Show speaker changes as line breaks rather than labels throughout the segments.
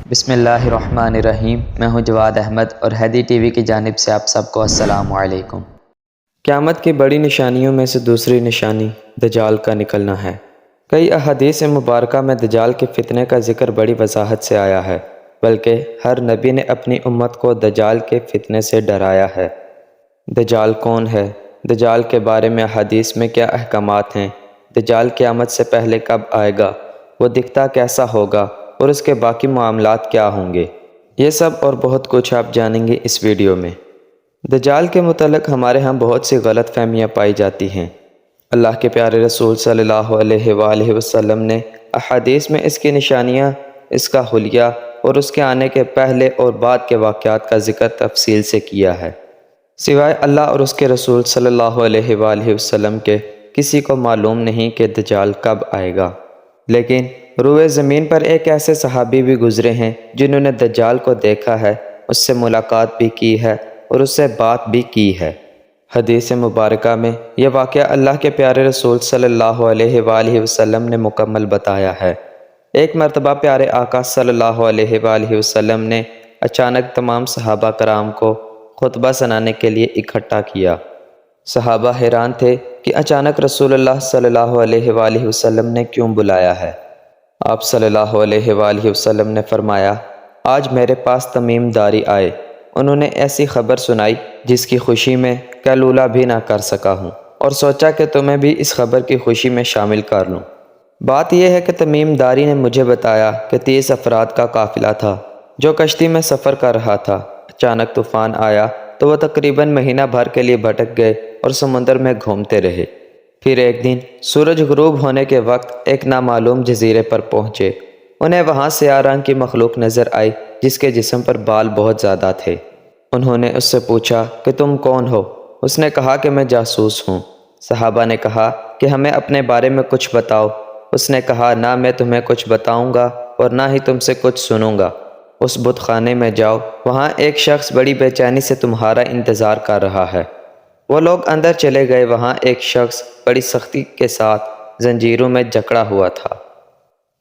بسم اللہ الرحمن الرحیم۔ میں ہوں جواد احمد اور ہیدی ٹی وی کی جانب سے آپ سب کو السلام علیکم۔
قیامت کی بڑی نشانیوں میں سے دوسری نشانی دجال کا نکلنا ہے۔ کئی احادیث مبارکہ میں دجال کے فتنے کا ذکر بڑی وضاحت سے آیا ہے، بلکہ ہر نبی نے اپنی امت کو دجال کے فتنے سے ڈرایا ہے۔ دجال کون ہے؟ دجال کے بارے میں احادیث میں کیا احکامات ہیں؟ دجال قیامت سے پہلے کب آئے گا؟ وہ دکھتا کیسا ہوگا اور اس کے باقی معاملات کیا ہوں گے؟ یہ سب اور بہت کچھ آپ جانیں گے اس ویڈیو میں۔ دجال کے متعلق ہمارے ہاں بہت سی غلط فہمیاں پائی جاتی ہیں۔ اللہ کے پیارے رسول صلی اللہ علیہ وآلہ وسلم نے احادیث میں اس کی نشانیاں، اس کا حلیہ اور اس کے آنے کے پہلے اور بعد کے واقعات کا ذکر تفصیل سے کیا ہے۔ سوائے اللہ اور اس کے رسول صلی اللہ علیہ وآلہ وسلم کے کسی کو معلوم نہیں کہ دجال کب آئے گا، لیکن روئے زمین پر ایک ایسے صحابی بھی گزرے ہیں جنہوں نے دجال کو دیکھا ہے، اس سے ملاقات بھی کی ہے اور اس سے بات بھی کی ہے۔ حدیث مبارکہ میں یہ واقعہ اللہ کے پیارے رسول صلی اللہ علیہ وآلہ وسلم نے مکمل بتایا ہے۔ ایک مرتبہ پیارے آقا صلی اللہ علیہ وآلہ وسلم نے اچانک تمام صحابہ کرام کو خطبہ سنانے کے لیے اکٹھا کیا۔ صحابہ حیران تھے کہ اچانک رسول اللہ صلی اللہ علیہ وآلہ وسلم نے کیوں بلایا ہے۔ آپ صلی اللہ علیہ وآلہ وسلم نے فرمایا، آج میرے پاس تمیم داری آئے، انہوں نے ایسی خبر سنائی جس کی خوشی میں قیلولہ بھی نہ کر سکا ہوں، اور سوچا کہ تمہیں بھی اس خبر کی خوشی میں شامل کر لوں۔ بات یہ ہے کہ تمیم داری نے مجھے بتایا کہ 30 افراد کا قافلہ تھا جو کشتی میں سفر کر رہا تھا۔ اچانک طوفان آیا تو وہ تقریباً مہینہ بھر کے لیے بھٹک گئے اور سمندر میں گھومتے رہے۔ پھر ایک دن سورج غروب ہونے کے وقت ایک نامعلوم جزیرے پر پہنچے۔ انہیں وہاں سیاہ رنگ کی مخلوق نظر آئی جس کے جسم پر بال بہت زیادہ تھے۔ انہوں نے اس سے پوچھا کہ تم کون ہو؟ اس نے کہا کہ میں جاسوس ہوں۔ صحابہ نے کہا کہ ہمیں اپنے بارے میں کچھ بتاؤ۔ اس نے کہا، نہ میں تمہیں کچھ بتاؤں گا اور نہ ہی تم سے کچھ سنوں گا۔ اس بت خانے میں جاؤ، وہاں ایک شخص بڑی بے چینی سے تمہارا انتظار کر رہا ہے۔ وہ لوگ اندر چلے گئے۔ وہاں ایک شخص بڑی سختی کے ساتھ زنجیروں میں جکڑا ہوا تھا۔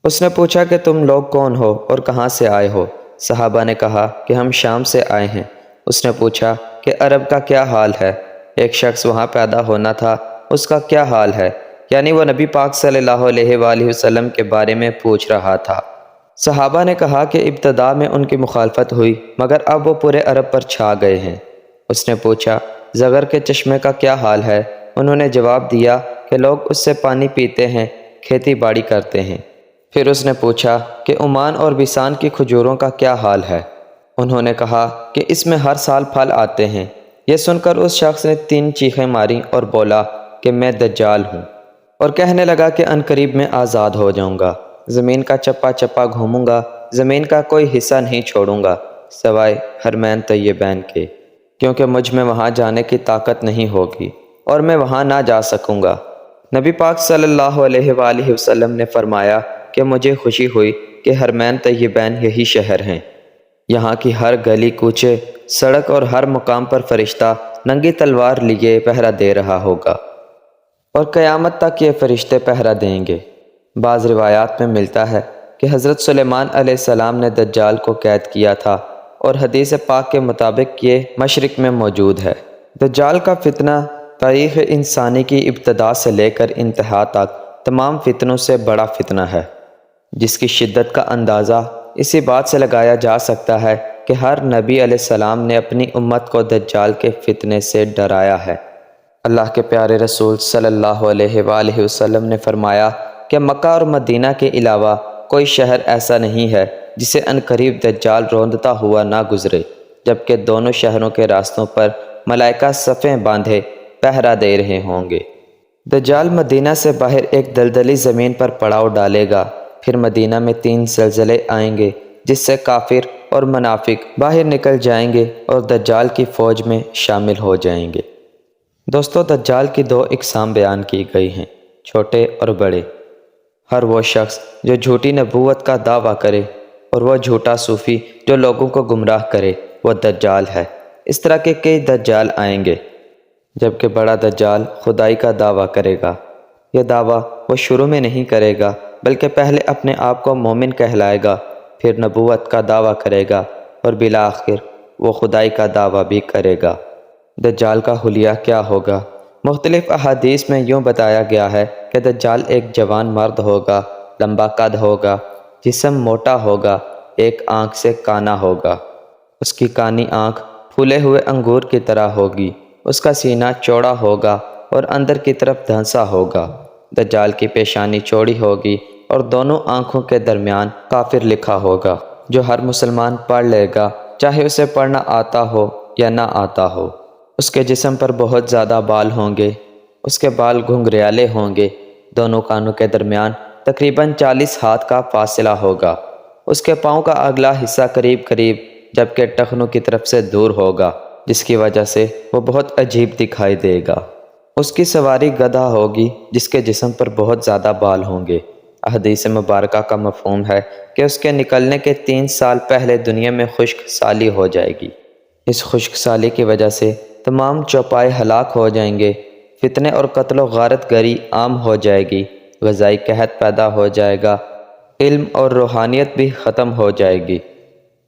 اس نے پوچھا کہ تم لوگ کون ہو اور کہاں سے آئے ہو؟ صحابہ نے کہا کہ ہم شام سے آئے ہیں۔ اس نے پوچھا کہ عرب کا کیا حال ہے؟ ایک شخص وہاں پیدا ہونا تھا، اس کا کیا حال ہے؟ یعنی وہ نبی پاک صلی اللہ علیہ وآلہ وسلم کے بارے میں پوچھ رہا تھا۔ صحابہ نے کہا کہ ابتدا میں ان کی مخالفت ہوئی مگر اب وہ پورے عرب پر چھا گئے ہیں۔ اس نے پوچھا زغر کے چشمے کا کیا حال ہے؟ انہوں نے جواب دیا کہ لوگ اس سے پانی پیتے ہیں، کھیتی باڑی کرتے ہیں۔ پھر اس نے پوچھا کہ عمان اور بیسان کی کھجوروں کا کیا حال ہے؟ انہوں نے کہا کہ اس میں ہر سال پھل آتے ہیں۔ یہ سن کر اس شخص نے 3 چیخیں ماری اور بولا کہ میں دجال ہوں، اور کہنے لگا کہ عنقریب میں آزاد ہو جاؤں گا، زمین کا چپا چپا گھوموں گا، زمین کا کوئی حصہ نہیں چھوڑوں گا سوائے حرمین طیبین کے، کیونکہ مجھ میں وہاں جانے کی طاقت نہیں ہوگی اور میں وہاں نہ جا سکوں گا۔ نبی پاک صلی اللہ علیہ وآلہ وسلم نے فرمایا کہ مجھے خوشی ہوئی کہ حرمین طیبین یہی شہر ہیں۔ یہاں کی ہر گلی کوچے، سڑک اور ہر مقام پر فرشتہ ننگی تلوار لیے پہرا دے رہا ہوگا، اور قیامت تک یہ فرشتے پہرا دیں گے۔ بعض روایات میں ملتا ہے کہ حضرت سلیمان علیہ السلام نے دجال کو قید کیا تھا، اور حدیث پاک کے مطابق یہ مشرق میں موجود ہے۔ دجال کا فتنہ تاریخ انسانی کی ابتدا سے لے کر انتہا تک تمام فتنوں سے بڑا فتنہ ہے، جس کی شدت کا اندازہ اسی بات سے لگایا جا سکتا ہے کہ ہر نبی علیہ السلام نے اپنی امت کو دجال کے فتنے سے ڈرایا ہے۔ اللہ کے پیارے رسول صلی اللہ علیہ وآلہ وسلم نے فرمایا کہ مکہ اور مدینہ کے علاوہ کوئی شہر ایسا نہیں ہے جسے عنقریب دجال روندتا ہوا نہ گزرے، جبکہ دونوں شہروں کے راستوں پر ملائکہ صفیں باندھے پہرا دے رہے ہوں گے۔ دجال مدینہ سے باہر ایک دلدلی زمین پر پڑاؤ ڈالے گا، پھر مدینہ میں 3 زلزلے آئیں گے جس سے کافر اور منافق باہر نکل جائیں گے اور دجال کی فوج میں شامل ہو جائیں گے۔ دوستو، دجال کی 2 اقسام بیان کی گئی ہیں، چھوٹے اور بڑے۔ ہر وہ شخص جو جھوٹی نبوت کا دعویٰ کرے اور وہ جھوٹا صوفی جو لوگوں کو گمراہ کرے وہ دجال ہے۔ اس طرح کے کئی دجال آئیں گے، جبکہ بڑا دجال خدائی کا دعویٰ کرے گا۔ یہ دعویٰ وہ شروع میں نہیں کرے گا، بلکہ پہلے اپنے آپ کو مومن کہلائے گا، پھر نبوت کا دعویٰ کرے گا اور بالآخر وہ خدائی کا دعویٰ بھی کرے گا۔ دجال کا حلیہ کیا ہوگا؟ مختلف احادیث میں یوں بتایا گیا ہے کہ دجال ایک جوان مرد ہوگا، لمبا قد ہوگا، جسم موٹا ہوگا، ایک آنکھ سے کانا ہوگا۔ اس کی کانی آنکھ پھولے ہوئے انگور کی طرح ہوگی، اس کا سینہ چوڑا ہوگا اور اندر کی طرف دھنسا ہوگا۔ دجال کی پیشانی چوڑی ہوگی اور دونوں آنکھوں کے درمیان کافر لکھا ہوگا، جو ہر مسلمان پڑھ لے گا، چاہے اسے پڑھنا آتا ہو یا نہ آتا ہو۔ اس کے جسم پر بہت زیادہ بال ہوں گے، اس کے بال گھنگریالے ہوں گے، دونوں کانوں کے درمیان تقریباً 40 ہاتھ کا فاصلہ ہوگا۔ اس کے پاؤں کا اگلا حصہ قریب قریب جبکہ ٹخنوں کی طرف سے دور ہوگا، جس کی وجہ سے وہ بہت عجیب دکھائی دے گا۔ اس کی سواری گدھا ہوگی جس کے جسم پر بہت زیادہ بال ہوں گے۔ احادیث مبارکہ کا مفہوم ہے کہ اس کے نکلنے کے 3 سال پہلے دنیا میں خشک سالی ہو جائے گی۔ اس خشک سالی کی وجہ سے تمام چوپائے ہلاک ہو جائیں گے، فتنے اور قتل و غارت گری عام ہو جائے گی، غذائی قحط پیدا ہو جائے گا، علم اور روحانیت بھی ختم ہو جائے گی۔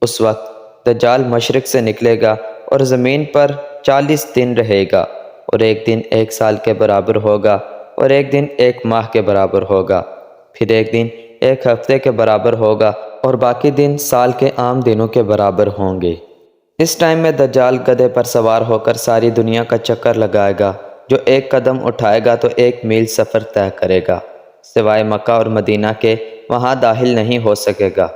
اس وقت دجال مشرق سے نکلے گا اور زمین پر 40 دن رہے گا، اور ایک دن 1 سال کے برابر ہوگا، اور ایک دن 1 ماہ کے برابر ہوگا، پھر ایک دن 1 ہفتے کے برابر ہوگا، اور باقی دن سال کے عام دنوں کے برابر ہوں گے۔ اس ٹائم میں دجال گدھے پر سوار ہو کر ساری دنیا کا چکر لگائے گا، جو ایک قدم اٹھائے گا تو 1 میل سفر طے کرے گا، سوائے مکہ اور مدینہ کے وہاں داخل نہیں ہو سکے گا۔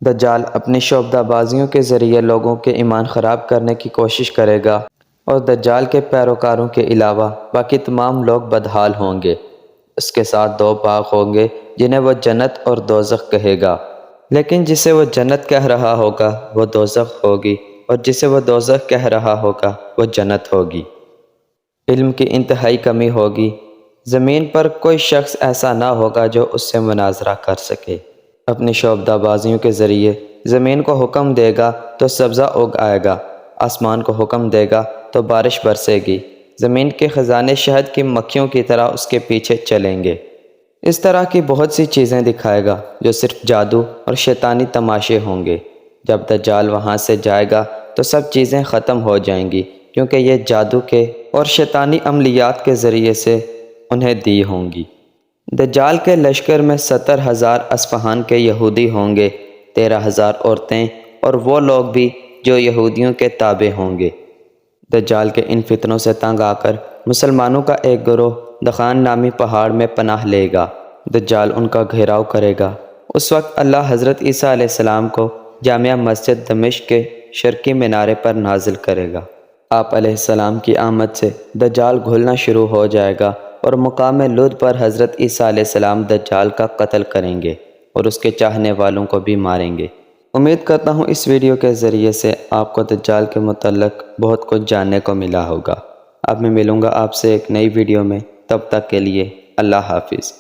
دجال اپنی شعبدہ بازیوں کے ذریعے لوگوں کے ایمان خراب کرنے کی کوشش کرے گا، اور دجال کے پیروکاروں کے علاوہ باقی تمام لوگ بدحال ہوں گے۔ اس کے ساتھ 2 باغ ہوں گے جنہیں وہ جنت اور دوزخ کہے گا، لیکن جسے وہ جنت کہہ رہا ہوگا وہ دوزخ ہوگی، اور جسے وہ دوزخ کہہ رہا ہوگا وہ جنت ہوگی۔ علم کی انتہائی کمی ہوگی، زمین پر کوئی شخص ایسا نہ ہوگا جو اس سے مناظرہ کر سکے۔ اپنی شعبدہ بازیوں کے ذریعے زمین کو حکم دے گا تو سبزہ اگ آئے گا، آسمان کو حکم دے گا تو بارش برسے گی، زمین کے خزانے شہد کی مکھیوں کی طرح اس کے پیچھے چلیں گے۔ اس طرح کی بہت سی چیزیں دکھائے گا جو صرف جادو اور شیطانی تماشے ہوں گے۔ جب دجال وہاں سے جائے گا تو سب چیزیں ختم ہو جائیں گی، کیونکہ یہ جادو کے اور شیطانی عملیات کے ذریعے سے انہیں دی ہوں گی۔ دجال کے لشکر میں 70,000 اصفہان کے یہودی ہوں گے، 13,000 عورتیں اور وہ لوگ بھی جو یہودیوں کے تابع ہوں گے۔ دجال کے ان فتنوں سے تنگ آ کر مسلمانوں کا ایک گروہ دخان نامی پہاڑ میں پناہ لے گا۔ دجال ان کا گھیراؤ کرے گا۔ اس وقت اللہ حضرت عیسیٰ علیہ السلام کو جامع مسجد دمشق کے شرقی مینارے پر نازل کرے گا۔ آپ علیہ السلام کی آمد سے دجال گھلنا شروع ہو جائے گا، اور مقام لد پر حضرت عیسیٰ علیہ السلام دجال کا قتل کریں گے اور اس کے چاہنے والوں کو بھی ماریں گے۔ امید کرتا ہوں اس ویڈیو کے ذریعے سے آپ کو دجال کے متعلق بہت کچھ جاننے کو ملا ہوگا۔ اب میں ملوں گا آپ سے ایک نئی ویڈیو میں، تب تک کے لیے اللہ حافظ۔